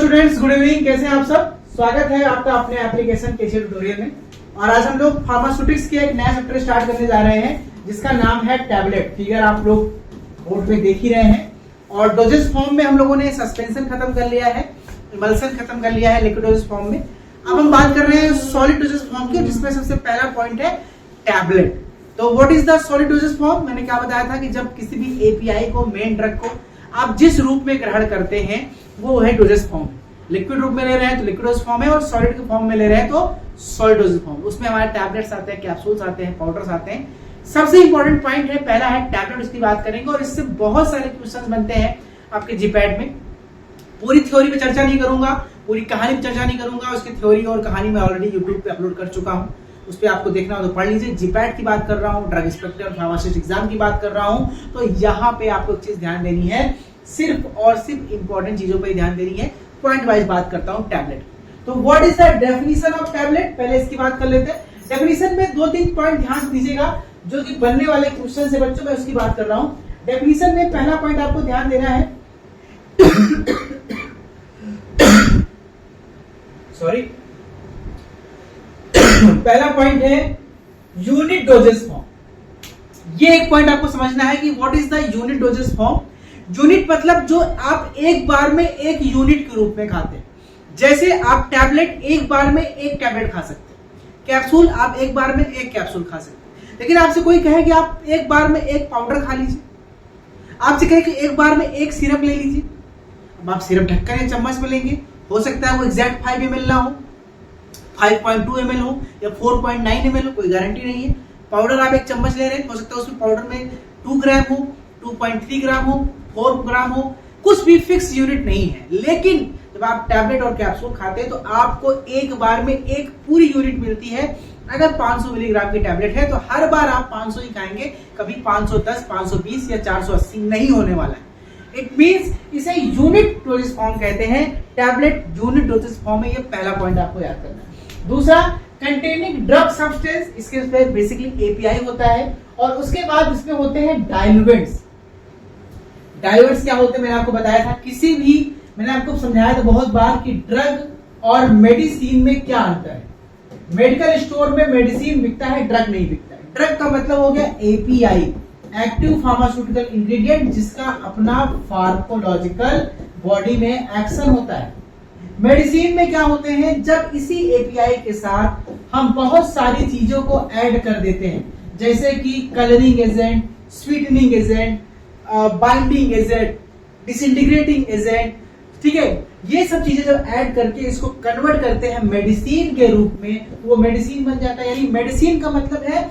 Students, good evening. कैसे हैं आप सब? स्वागत है आपका अपने एप्लीकेशन केसी ट्यूटोरियल में। और आज हम लोग फार्मास्यूटिक्स के एक नया चैप्टर स्टार्ट करने जा रहे हैं जिसका नाम है टैबलेट। फिगर आप लोग बोर्ड में देख ही रहे हैं। और डोजेस फॉर्म में हम लोगों ने सस्पेंशन खत्म कर लिया है, इमल्सन खत्म कर लिया है लिक्विड डोजेस फॉर्म में। अब हम बात कर रहे हैं सॉलिड डोजेस फॉर्म की, जिसमें सबसे पहला पॉइंट है टैबलेट। तो what is the solid doses form? मैंने क्या बताया था कि जब किसी भी एपीआई को, मेन ड्रग को आप जिस रूप में ग्रहण करते हैं वो है डोजेस फॉर्म। लिक्विड रूप में ले रहे हैं तो लिक्विड डोज फॉर्म है, और सॉलिड के फॉर्म में ले रहे हैं तो सॉलिड डोज फॉर्म। उसमें हमारे टैबलेट्स आते हैं, कैप्सूल्स आते हैं, पाउडर्स आते हैं। सबसे इंपॉर्टेंट पॉइंट है, पहला है टैबलेट, उसकी बात करेंगे। और इससे बहुत सारे क्वेश्चन बनते हैं आपके जीपैट में। पूरी थ्योरी पे चर्चा नहीं करूंगा, पूरी कहानी पे चर्चा नहीं करूंगा। उसकी थ्योरी और कहानी मैं ऑलरेडी यूट्यूब पे अपलोड कर चुका हूं, उस पर आपको देखना हो तो पढ़ लीजिए। जीपैट की बात कर रहा हूँ, ड्रग इंस्पेक्टर फार्मासिस्ट एग्जाम की बात कर रहा हूँ। तो यहाँ पे आपको एक चीज ध्यान देनी है, सिर्फ और सिर्फ इंपॉर्टेंट चीजों पर ध्यान देनी है। पॉइंट वाइज बात करता हूं टैबलेट। तो what is the definition of tablet, पहले इसकी बात कर लेते हैं। डेफिनेशन में 2-3 पॉइंट ध्यान दीजिएगा जो कि बनने वाले क्वेश्चन से बच्चों में, उसकी बात कर रहा हूं। डेफिनेशन में पहला पॉइंट आपको ध्यान देना है सॉरी पहला पॉइंट है यूनिट डोजेस फॉर्म। ये एक पॉइंट आपको समझना है कि what is the unit doses form. Unit मतलब जो आप एक बार में एक यूनिट के रूप में खाते हैं। जैसे आप टैबलेट एक बार में एक टैबलेट खा सकते हैं, कैप्सूल आप एक बार में एक कैप्सूल खा सकते हैं। लेकिन आपसे कोई कहे कि आप एक बार में एक पाउडर खा लीजिए, आपसे कहे कि एक बार में एक सिरप ले लीजिए। अब आप सिरप ढक्कन या चम्मच में लेंगे, हो सकता है वो एग्जैक्ट 5 ml ना हो, 5.2 ml हो या 4.9 ml हो, कोई गारंटी नहीं है। पाउडर आप एक चम्मच ले रहे हैं, हो सकता है उसमें पाउडर में 2 ग्राम हो, 2.3 ग्राम हो, 4 ग्राम हो, कुछ भी फिक्स यूनिट नहीं है। लेकिन जब आप टैबलेट और कैप्सूल खाते हैं तो आपको एक बार में एक पूरी यूनिट मिलती है। अगर 500 मिलीग्राम की टैबलेट है तो हर बार आप 500 ही खाएंगे, कभी 510, 520 या 480 नहीं होने वाला है। इट मींस इसे यूनिट डोजेस फॉर्म कहते हैं। टैबलेट यूनिट डोजेस फॉर्म है, ये पहला पॉइंट आपको याद करना है। दूसरा, कंटेनिंग ड्रग सब्सटेंस, इसके बेसिकली एपीआई होता है। और उसके बाद इसमें होते हैं डाइल्यूएंट्स। डाइल्यूएंट्स क्या होते हैं मैंने आपको बताया था, किसी भी मैंने आपको समझाया था बहुत बार कि ड्रग और मेडिसिन में क्या अंतर है। मेडिकल स्टोर में मेडिसिन बिकता है, ड्रग नहीं बिकता है। ड्रग का मतलब हो गया एपीआई, एक्टिव फार्मास्यूटिकल इंग्रेडिएंट, जिसका अपना फार्माकोलॉजिकल बॉडी में एक्शन होता है। मेडिसिन में क्या होते हैं, जब इसी एपीआई के साथ हम बहुत सारी चीजों को ऐड कर देते हैं, जैसे कि colouring agent, sweetening agent, binding agent, disintegrating agent, ठीक है। ये सब चीजें जब ऐड करके इसको कन्वर्ट करते हैं मेडिसिन के रूप में, वो मेडिसिन बन जाता है। यानी मेडिसिन का मतलब है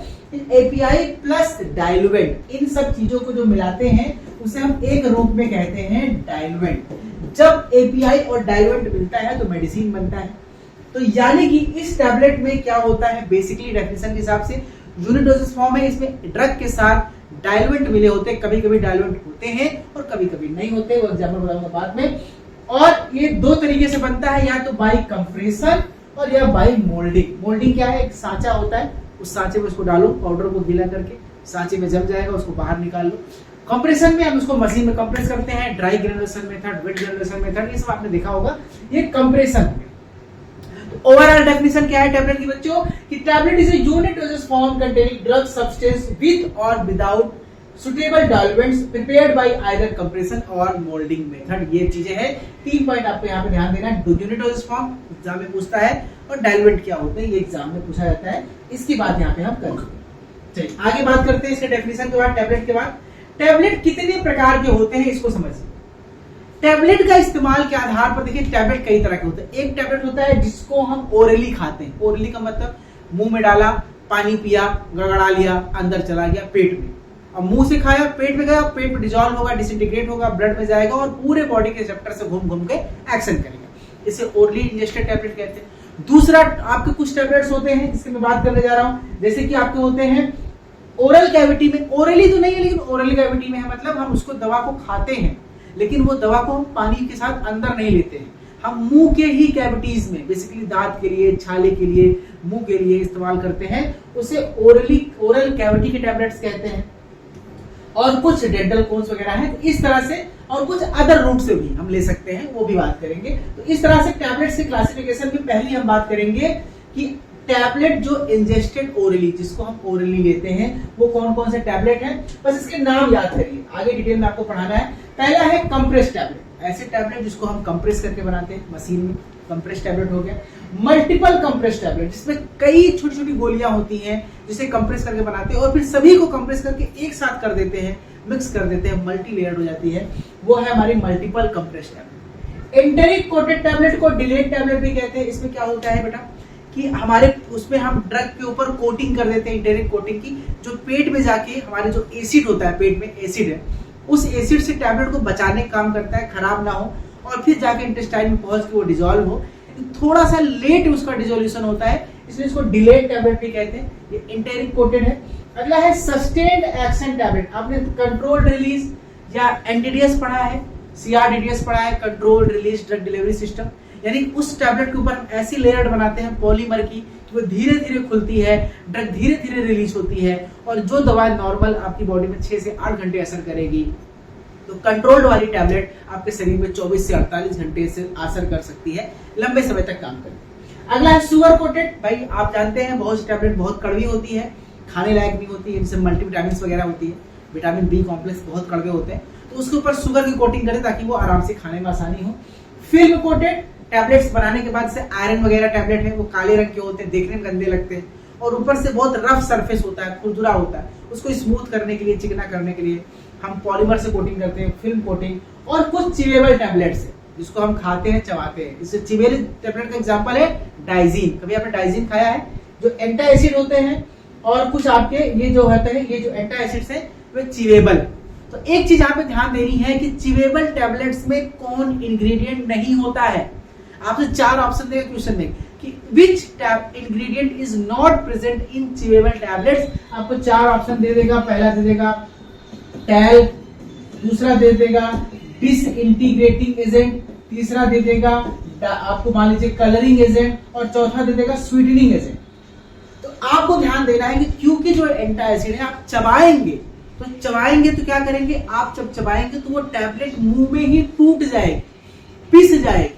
एपीआई प्लस डाइल्यूएंट। इन सब चीजों को जो मिलाते हैं उसे हम एक रूप में कहते हैं डाइल्यूएंट। जब एपीआई और डाइल्यूएंट मिलता है तो मेडिसिन बनता है। तो यानी कि इस टैबलेट में क्या होता है, बेसिकली डेफिनेशन के हिसाब से यूनिट डोजेस फॉर्म है। इसमें ड्रग के साथ डाइल्यूएंट मिले होते हैं, कभी कभी डाइल्यूएंट होते हैं और कभी कभी नहीं होते, वो एग्जाम्पल बताऊंगा बाद में। और ये 2 तरीके से बनता है, या तो बाई कंप्रेशन और या बाई मोल्डिंग। मोल्डिंग क्या है, एक सांचा होता है, उस सांचे में उसको डालो, पाउडर को गीला करके सांचे में जम जाएगा, उसको बाहर निकाल लो। कंप्रेशन में हम उसको मशीन में कंप्रेस करते हैं, dry granulation method, wet granulation method, ये सब आपने देखा होगा, ये कंप्रेशन। ओवरऑल डेफिनेशन क्या है टैबलेट की बच्चों, कि tablet is a unit doses form containing drug substance with or without suitable diluents prepared by either compression or moulding method. ये चीजें हैं। 3 पॉइंट आपको यहाँ पे ध्यान देना है। यूनिट डोजेस फॉर्म एग्जाम में पूछता है, और डाइल्यूएंट क्या होते हैं ये एग्जाम में पूछा जाता है। इसकी बात यहाँ पे हम करेंगे। चलिए आगे बात करते हैं इसके डेफिनेशन के बाद। टैबलेट के बाद टैबलेट कितने प्रकार के होते हैं इसको समझिए। टैबलेट का इस्तेमाल के आधार पर देखिए, टैबलेट कई तरह के होते हैं। एक टैबलेट होता है जिसको हम ओरली खाते हैं। ओरली का मतलब मुंह में डाला, पानी पिया, गड़गड़ा लिया, अंदर चला गया पेट में। अब मुंह से खाया, पेट में गया, पेट में डिजॉल्व होगा, डिसइंटीग्रेट होगा, ब्लड में जाएगा और पूरे बॉडी के रिसेप्टर से घूम घूम के एक्शन करेगा। इसे ओरली इंजेस्टेड टैबलेट कहते हैं। दूसरा, आपके कुछ टैबलेट्स होते हैं जिसकी मैं बात करने जा रहा हूं, जैसे कि आपके होते हैं ओरल कैविटी में। ओरली तो नहीं है, लेकिन ओरल कैविटी में है, मतलब हम उसको दवा को खाते हैं, लेकिन वो दवा को हम पानी के साथ अंदर नहीं लेते हैं। हम मुंह के ही कैविटीज में, बेसिकली दांत के लिए, छाले के लिए, मुंह के लिए इस्तेमाल करते हैं। उसे ओरल कैविटी के टैबलेट्स कहते हैं। और कुछ डेंटल कोन्स वगैरह हैं। तो इस तरह से और कुछ अदर रूट से भी हम ले सकते हैं, वो भी बात करेंगे। तो इस तरह से टैबलेट से क्लासिफिकेशन में पहली हम बात करेंगे कि टैबलेट जो इंजेस्टेड ओरली, जिसको हम ओरली लेते हैं, वो कौन कौन से टैबलेट हैं, बस इसके नाम याद करिए, आगे डिटेल में आपको पढ़ाना है। पहला है कंप्रेस टैबलेट, ऐसे टैबलेट जिसको हम कंप्रेस करके बनाते हैं मशीन में, कंप्रेस टैबलेट हो गया। मल्टीपल कंप्रेस टैबलेट, जिसमें कई छोटी छोटी गोलियां होती हैं जिसे कंप्रेस करके बनाते हैं और फिर सभी को कंप्रेस करके एक साथ कर देते हैं, मिक्स कर देते हैं, मल्टी लेयर्ड हो जाती है, वो है हमारी multiple compress tablet. Enteric coated tablet को डिलेड टैबलेट भी कहते हैं। इसमें क्या होता है बेटा कि हमारे उसमें हम ड्रग के ऊपर कोटिंग कर देते हैं, इंटेरिक कोटिंग की, जो पेट में जाके हमारे जो एसिड होता है, पेट में एसिड है, उस एसिड से टैबलेट को बचाने का काम करता है, खराब ना हो और फिर जाके इंटेस्टाइन में पहुंच के वो डिजोल्व हो। थोड़ा सा लेट उसका डिजोल्यूशन होता है, इसलिए इसको डिलेड टैबलेट भी कहते हैं। ये इंटेरिक कोटेड है। अगला है सस्टेन्ड एक्शन टैबलेट। आपने कंट्रोल्ड रिलीज या एनडीडीएस पढ़ा है, सीआरडीडीएस पढ़ा है, controlled release drug delivery system, यानी उस टैबलेट के ऊपर हम ऐसी लेयर बनाते हैं पॉलीमर की कि वो धीरे धीरे खुलती है, ड्रग धीरे धीरे रिलीज होती है और जो दवा नॉर्मल आपकी बॉडी में 6 से 8 घंटे असर करेगी, तो कंट्रोल्ड वाली टैबलेट आपके शरीर में 24 से 48 घंटे से असर कर सकती है, लंबे समय तक काम करेगी। अगला है शुगर कोटेड। भाई आप जानते हैं बहुत सी टैबलेट बहुत कड़वी होती है, खाने लायक भी होती है, जैसे मल्टीविटामिन वगैरह होती है, विटामिन बी कॉम्प्लेक्स बहुत कड़वे होते हैं, तो उसके ऊपर शुगर की कोटिंग करें ताकि वो आराम से खाने में आसानी हो। फिल्म कोटेड टैबलेट्स बनाने के बाद से आयरन वगैरह टैबलेट है, वो काले रंग के होते हैं, देखने में गंदे लगते हैं और ऊपर से बहुत रफ सरफेस होता है, खुरदुरा होता है, उसको स्मूथ करने के लिए, चिकना करने के लिए हम पॉलीमर से कोटिंग करते हैं, फिल्म कोटिंग। और कुछ चिवेबल टैबलेट्स है जिसको हम खाते हैं, चबाते हैं, इससे चिवेबल टैबलेट का एग्जांपल है डाइजीन। कभी आपने डाइजीन खाया है? जो एंटी एसिड होते हैं और कुछ आपके ये जो होते हैं, ये जो एंटी एसिड्स है वे चिवेबल। तो एक चीज यहाँ पे ध्यान देनी है कि चिवेबल टैबलेट्स में कौन इंग्रेडिएंट नहीं होता है। आपसे 4 ऑप्शन देगा क्वेश्चन में कि which ingredient is not present in chewable tablets. आपको 4 ऑप्शन दे देगा। पहला दे देगा टैल, दूसरा दे देगा डिसइंटीग्रेटिंग एजेंट, तीसरा दे देगा आपको मान लीजिए कलरिंग एजेंट और चौथा दे देगा स्वीटनिंग एजेंट। तो आपको ध्यान देना है कि क्योंकि जो एंटी एसिड है आप चबाएंगे, तो क्या करेंगे, आप जब चबाएंगे तो वो टैबलेट मुंह में ही टूट जाएगी, पिस जाएगी।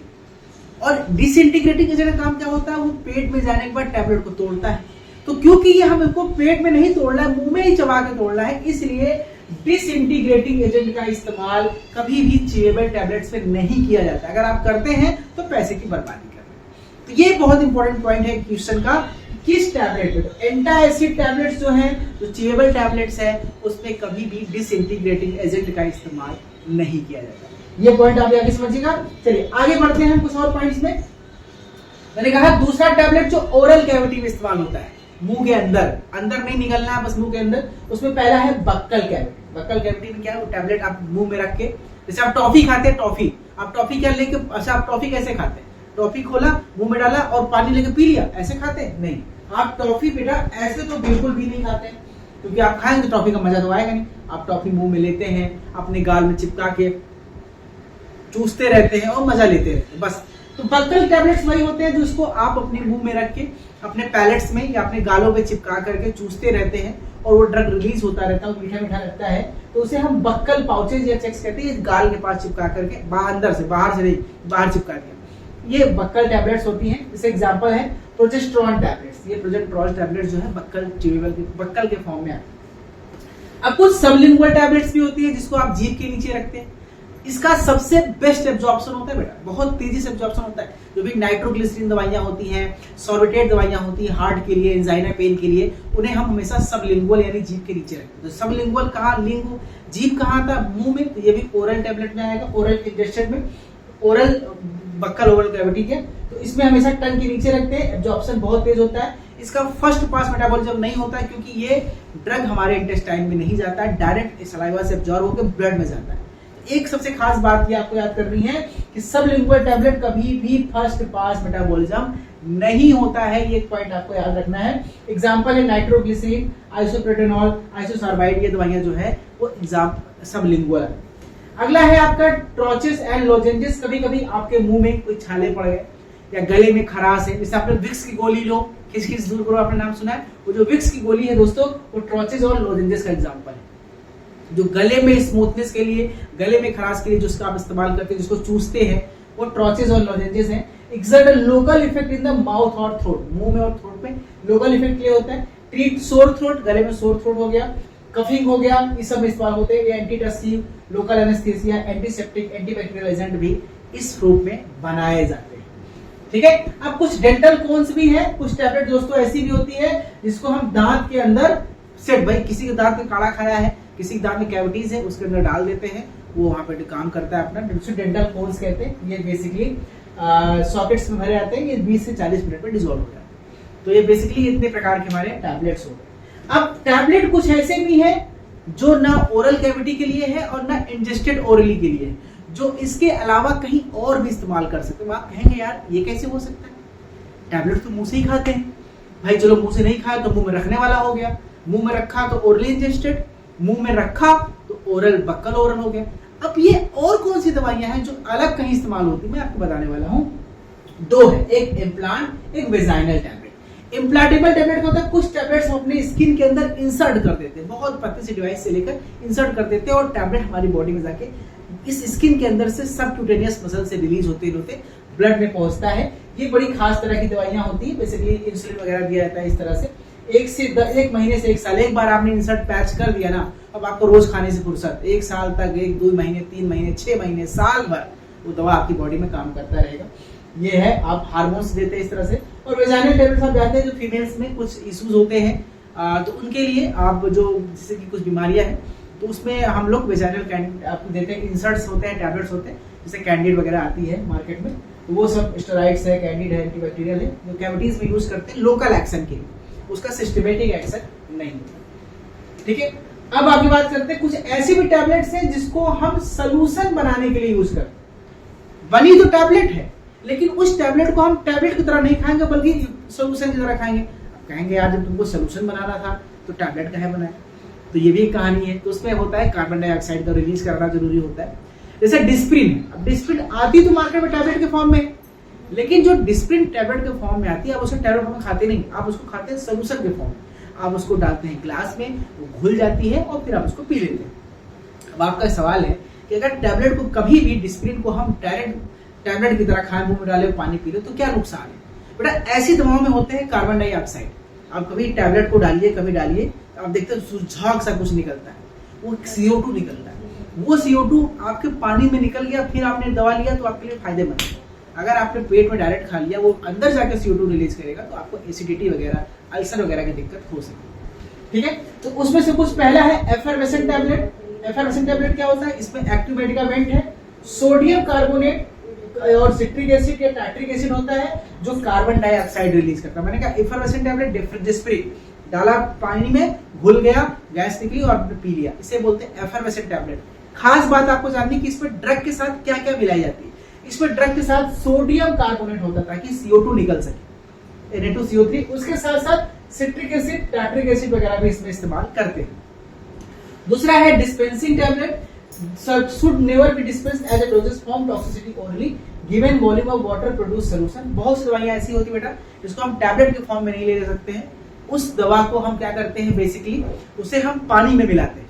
और डिसइंटीग्रेटिंग एजेंट का काम क्या होता है, वो पेट में जाने के बाद टैबलेट को तोड़ता है। तो क्योंकि ये हमको पेट में नहीं तोड़ना है, मुंह में ही चबा के तोड़ना है, इसलिए डिसइंटीग्रेटिंग एजेंट का इस्तेमाल कभी भी चिवेबल टैबलेट्स में नहीं किया जाता। अगर आप करते हैं तो पैसे की बर्बादी कर रहे हैं। तो ये बहुत इंपॉर्टेंट पॉइंट है क्वेश्चन का, किस टैबलेट में, तो एंटी एसिड टैबलेट्स जो हैं, जो चिवेबल टैबलेट्स है, उसमें कभी भी डिसइंटीग्रेटिंग एजेंट का इस्तेमाल नहीं किया जाता। ये पॉइंट आप आगे समझिएगा। चलिए आगे बढ़ते हैं कुछ और पॉइंट्स में। मैंने कहा दूसरा टैबलेट जो ओरल कैविटी में इस्तेमाल होता है, मुंह के अंदर नहीं निकलना है, बस मुंह के अंदर। उसमें पहला है बक्कल कैविटी। बक्कल कैविटी में क्या है, वो टैबलेट आप मुंह में रख के, जैसे आप टॉफी खाते हैं, टॉफी आप टॉफी क्या लेके, अच्छा आप टॉफी कैसे खाते हैं, टॉफी खोला, मुंह में डाला और पानी लेके पी लिया, ऐसे खाते हैं? नहीं, आप टॉफी बेटा ऐसे तो बिल्कुल भी नहीं खाते, क्योंकि आप खाएंगे तो टॉफी का मजा तो आएगा नहीं। आप टॉफी मुंह में लेते हैं, अपने गाल में चिपका के चूसते रहते हैं और मजा लेते रहते हैं, बस। तो बक्कल टैबलेट्स वही होते हैं जिसको आप अपने मुंह में रख के अपने पैलेट्स में या अपने गालों पे चिपका करके चूसते रहते हैं और वो ड्रग रिलीज होता रहता है, मीठा मीठा लगता है, तो उसे हम बक्कल पाउचेज या चेक्स कहते हैं। गाल के पास चिपका करके, बाहर से नहीं, बाहर चिपका दिया, ये बक्कल टैबलेट्स होती हैं। जैसे एग्जांपल है प्रोजेस्टेरॉन टैबलेट्स। ये प्रोजेस्टेरॉन टैबलेट्स जो है बक्कल के फॉर्म में आते हैं। अब कुछ सबलिंगुअल टैबलेट्स भी होती है जिसको आप जीभ के नीचे रखते हैं। इसका सबसे बेस्ट एब्जॉर्प्शन होता है बेटा, बहुत तेजी से एब्जॉर्प्शन होता है। जो भी नाइट्रोग्लिसरीन दवाइयां होती हैं, सॉर्बिटेट दवाइयां होती हैं हार्ट के लिए, एंजाइना पेन के लिए, उन्हें हम हमेशा सबलिंगुअल यानी जीभ के नीचे रखते हैं। तो सबलिंगुअल कहाँ, लिंगु जीभ कहाँ था, मुंह में, तो ये भी ओरल टैबलेट में आएगा, ओरल इंजेक्शन में, ओरल बक्कल ओरल कैविटी के। तो इसमें हमेशा टंग के नीचे रखते हैं, एब्जॉर्प्शन बहुत तेज होता है। इसका फर्स्ट पास मेटाबॉलिज्म नहीं होता है क्योंकि ये ड्रग हमारे इंटेस्टाइन में नहीं जाता है, डायरेक्ट सलाइवा से एब्जॉर्ब होकर ब्लड में जाता है। एक सबसे खास बात ये आपको याद करनी है कि सबलिंगुअल टैबलेट कभी भी फर्स्ट पास मेटाबॉलिज्म नहीं होता है, ये एक पॉइंट आपको याद रखना है। एग्जांपल है नाइट्रोग्लिसरीन, आइसोप्रोटेनॉल, आइसोसार्बाइड, ये दवाइयां जो है वो एग्जाम सबलिंगुअल है। अगला है आपका ट्रोचेस एंड लोजेंजेस। कभी कभी आपके मुंह में कोई छाले पड़ गए या गले में खराश है, जैसे आपने विक्स की गोली लो, खिसखिस दूर करो, आपने नाम सुना है, वो जो विक्स की गोली है दोस्तों, वो ट्रोचेस और लोजेंजेस का एग्जांपल है। जो गले में स्मूथनेस के लिए, गले में खराश के लिए जिसका आप इस्तेमाल करते हैं, जिसको चूसते हैं, वो ट्रॉचेस और लॉजेंजेस हैं। Exert a local effect in the mouth और थ्रोट, मुंह में और थ्रोट में लोकल इफेक्ट के लिए होता है। ट्रीट सोर थ्रोट, गले में सोर थ्रोट हो गया, कफिंग हो गया, इस सब में इस्तेमाल होते हैं। ये antitussive, local anaesthesia, antiseptic, antibacterial agent भी इस फ्रूट में बनाए जाते हैं। ठीक है। अब कुछ डेंटल कोन्स भी है, कुछ टैबलेट दोस्तों ऐसी भी होती है जिसको हम दांत के अंदर सेट, भाई किसी के दांत में काड़ा खाया है, किसी के दांत में कैविटीज है, उसके अंदर डाल देते हैं, वो वहां पे काम करता है अपना, डेंटल कोन्स कहते हैं। ये बेसिकली सॉकेट्स में भरे आते हैं, ये 20 से 40 मिनट में डिसॉल्व हो जाते हैं। तो ये बेसिकली इतने प्रकार के हमारे टैबलेट्स हो गए। अब टैबलेट कुछ ऐसे भी है जो ना ओरल कैविटी के लिए है और ना इंजेस्टेड ओरली के लिए है, जो इसके अलावा कहीं और भी इस्तेमाल कर सकते हैं। आप कहेंगे यार ये कैसे हो सकता है, टैबलेट तो मुंह से ही खाते हैं। भाई चलो मुंह से नहीं खाया तो मुंह में रखने वाला हो गया, मुंह में रखा तो ओरली इंजेस्टेड, मुंह में रखा तो ओरल बक्कल ओरल हो गया। अब ये और कौन सी दवाइयां हैं जो अलग कहीं इस्तेमाल होती है, मैं आपको बताने वाला हूं। दो है, एक इम्प्लांट, एक वेजाइनल टैबलेट। इम्प्लांटेबल टैबलेट होता है, कुछ टैबलेट्स हम अपने स्किन के अंदर इंसर्ट कर देते हैं, बहुत पतली सी डिवाइस से लेकर इंसर्ट कर देते हैं और टैबलेट हमारी बॉडी में जाके इस स्किन के अंदर से सबक्यूटेनियस मसल से रिलीज होते होते ब्लड में पहुंचता है। ये बड़ी खास तरह की दवाइयां होती है, बेसिकली इंसुलिन वगैरह दिया जाता है इस तरह से। एक महीने से 1 साल, एक बार आपने इंसर्ट पैच कर दिया ना, अब आपको रोज खाने से फुर्सत, 1 साल तक, 1-2 महीने, 3 महीने, 6 महीने, साल भर वो दवा आपकी बॉडी में काम करता रहेगा। ये है, आप हार्मोन्स देते हैं इस तरह से। और वेजाइनल टैबलेट्स आप जानते हैं जो फीमेल्स में कुछ इश्यूज होते हैं, तो उनके लिए आप जो जैसे कि कुछ बीमारियां हैं तो उसमें हम लोग वेजाइनल आपको देते हैं, इंसर्ट्स होते हैं, टैबलेट्स होते हैं, जैसे कैंडिड वगैरह आती है मार्केट में, तो वो सब स्टेरॉइड्स है, कैंडिड है, एंटीबैक्टीरियल है, जो कैविटीज में यूज करते हैं लोकल एक्शन के लिए, उसका सिस्टमेटिक एक्शन नहीं होता। ठीक है। अब आगे बात करते हैं, कुछ ऐसी भी टैबलेट्स हैं जिसको हम सोल्यूशन बनाने के लिए यूज करते हैं। बनी तो टैबलेट है लेकिन उस टैबलेट को हम टैबलेट की तरह नहीं खाएंगे बल्कि सोल्यूशन की तरह खाएंगे। कहेंगे यार जब तुमको सोल्यूशन बनाना था तो टैबलेट काहे बनाया, तो ये भी एक कहानी है। तो उसमें होता है कार्बन डाइऑक्साइड का रिलीज करना जरूरी होता है। जैसे डिस्प्रिन है, अब डिस्प्रिन आती तो मार्केट में टैबलेट के फॉर्म में, लेकिन जो डिस्प्रिन टैबलेट के फॉर्म में आती है आप उसको टैबलेट फॉर्म में खाते नहीं, आप उसको खाते हैं सोल्यूशन के फॉर्म में। आप उसको डालते हैं ग्लास में, वो घुल जाती है और फिर आप उसको पी लेते हैं। अब आपका सवाल है कि अगर टैबलेट को कभी भी डिस्प्रिन को हम डायरेक्ट टैबलेट की तरह खाएं, मुंह में डाले पानी पी ले तो क्या नुकसान है। बेटा ऐसी दवाओं में होते हैं कार्बन डाइऑक्साइड, आप कभी टैबलेट को डालिए, कभी डालिए, आप देखते हैं सुझाग सा कुछ निकलता है, वो CO2 निकलता है। वो CO2 आपके पानी में निकल गया, फिर आपने दवा लिया तो आपके लिए फायदेमंद है। अगर आपने पेट में डायरेक्ट खा लिया, वो अंदर जाकर CO2 रिलीज करेगा तो आपको एसिडिटी वगैरह, अल्सर वगैरह की दिक्कत हो सकती है। ठीक है। तो उसमें से कुछ पहला है एफरवेसेंट टैबलेट। एफरवेसेंट टैबलेट क्या होता है, इसमें एक्टिव मेडिकामेंट है, सोडियम कार्बोनेट और सिट्रिक एसिड या टाइट्रिक एसिड होता है जो कार्बन डाइऑक्साइड रिलीज करता है। मैंने कहा एफरवेसेंट टैबलेट डिस्प्रिन, डाला पानी में, घुल गया, गैस निकली और आपने पी लिया, इसे बोलते हैं एफरवेसेंट टैबलेट। खास बात आपको जाननी कि इसमें ड्रग के साथ क्या क्या मिलाई जाती है। इसमें ड्रग के साथ सोडियम कार्बोनेट होता है ताकि CO2 निकल सके, Na2CO3, उसके साथ साथ सिट्रिक एसिड, टाइट्रिक एसिड वगैरह भी इसमें इस्तेमाल करते हैं। दूसरा है dispensing tablet, should never be dispensed as a dosage form, toxicity orally, given volume of water produce solution। बहुत सी दवाइयां ऐसी होती है बेटा जिसको हम टैबलेट के फॉर्म में नहीं ले सकते हैं, उस दवा को हम क्या करते हैं, बेसिकली उसे हम पानी में मिलाते हैं,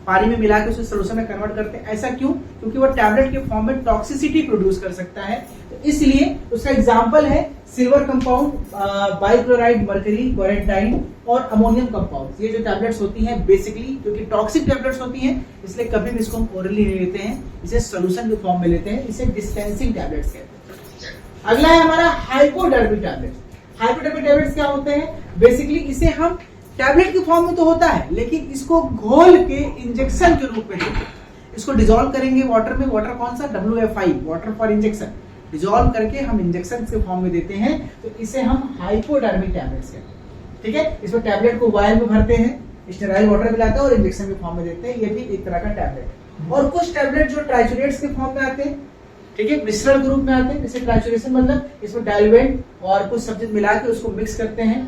पानी में मिला के उसे सोल्यूशन में कन्वर्ट करते हैं। ऐसा क्यों, क्योंकि वो टैबलेट के फॉर्म में टॉक्सिसिटी प्रोड्यूस कर सकता है, तो इसलिए उसका एग्जांपल है सिल्वर कंपाउंड, बाइक्लोराइड, मर्करी, क्लोरेंटाइन और अमोनियम कंपाउंड। ये जो टैबलेट्स होती हैं बेसिकली क्योंकि टॉक्सिक टैबलेट्स होती हैं, इसलिए कभी भी इसको हम ओरली नहीं लेते हैं, इसे सोल्यूशन के फॉर्म में लेते हैं, इसे डिस्पेंसिंग टैबलेट्स कहते हैं। अगला है हमारा हाइपोडर्मिक टैबलेट। हाइपोडर्मिक टैबलेट्स क्या होते हैं, बेसिकली इसे हम टैबलेट के फॉर्म में तो होता है लेकिन इसको घोल के इंजेक्शन के रूप में देते हैं। इसको डिसॉल्व करेंगे वाटर में, वाटर कौन सा, WFI, water for injection, dissolve करके हम इंजेक्शन के फॉर्म में देते हैं, तो इसे हम हाइपोडर्मिक टैबलेट्स कहते हैं। ठीक है। इसमें टैबलेट को वायल में भरते हैं, स्टेराइल वाटर मिलाते हैं और इंजेक्शन के फॉर्म में देते हैं, ये भी एक तरह का टैबलेट। और कुछ टैबलेट जो ट्राइचुरेट्स के फॉर्म में आते हैं, ठीक है, मिश्रण के रूप में आते हैं, जैसे ट्राइचुरेशन मतलब इसमें डाइल्यूएंट और कुछ सब्जेक्ट मिला के उसको मिक्स करते हैं,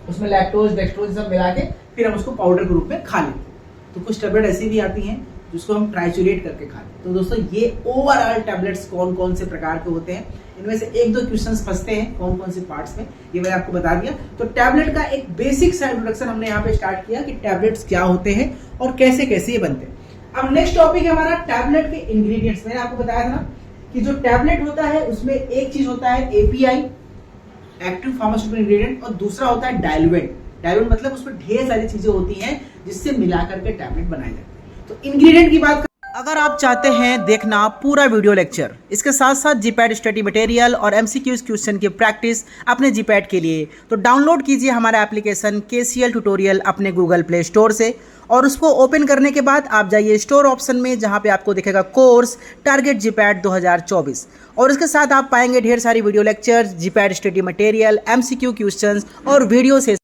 उसमें लैक्टोज, डेक्सट्रोज सब मिला के फिर हम उसको पाउडर के रूप में खा लेते हैं। तो कुछ टैबलेट ऐसी भी आती हैं जिसको हम ट्राइचुरेट करके खाते हैं। तो दोस्तों ये ओवरऑल टैबलेट्स कौन कौन से प्रकार के होते हैं, इनमें से 1-2 क्वेश्चंस फंसते हैं कौन कौन से पार्ट्स में, ये मैंने आपको बता दिया। तो टैबलेट का एक बेसिक सा इंट्रोडक्शन हमने यहाँ पे स्टार्ट किया कि टैबलेट्स क्या होते हैं और कैसे कैसे ये बनते हैं। अब नेक्स्ट टॉपिक है हमारा टैबलेट के इंग्रेडिएंट्स। मैंने आपको बताया था ना कि जो टैबलेट होता है उसमें एक चीज होता है एपीआई, एक्टिव फार्मास्यूटिकल इंग्रेडिएंट, और दूसरा होता है डाइल्यूएंट। डाइल्यूएंट मतलब उसमें ढेर सारी चीजें होती हैं जिससे मिलाकर के टैबलेट बनाए जाते हैं। तो इंग्रेडिएंट की बात अगर आप चाहते हैं देखना पूरा वीडियो लेक्चर, इसके साथ साथ जीपैड स्टडी मटेरियल और एमसीक्यूज क्वेश्चन की प्रैक्टिस अपने जीपैड के लिए, तो डाउनलोड कीजिए हमारा एप्लीकेशन केसीएल ट्यूटोरियल अपने गूगल प्ले स्टोर से, और उसको ओपन करने के बाद आप जाइए स्टोर ऑप्शन में, जहां पे आपको दिखेगा कोर्स टारगेट जीपैड 2024, और इसके साथ आप पाएंगे ढेर सारी video lectures, GPAT study material, MCQ questions और वीडियो से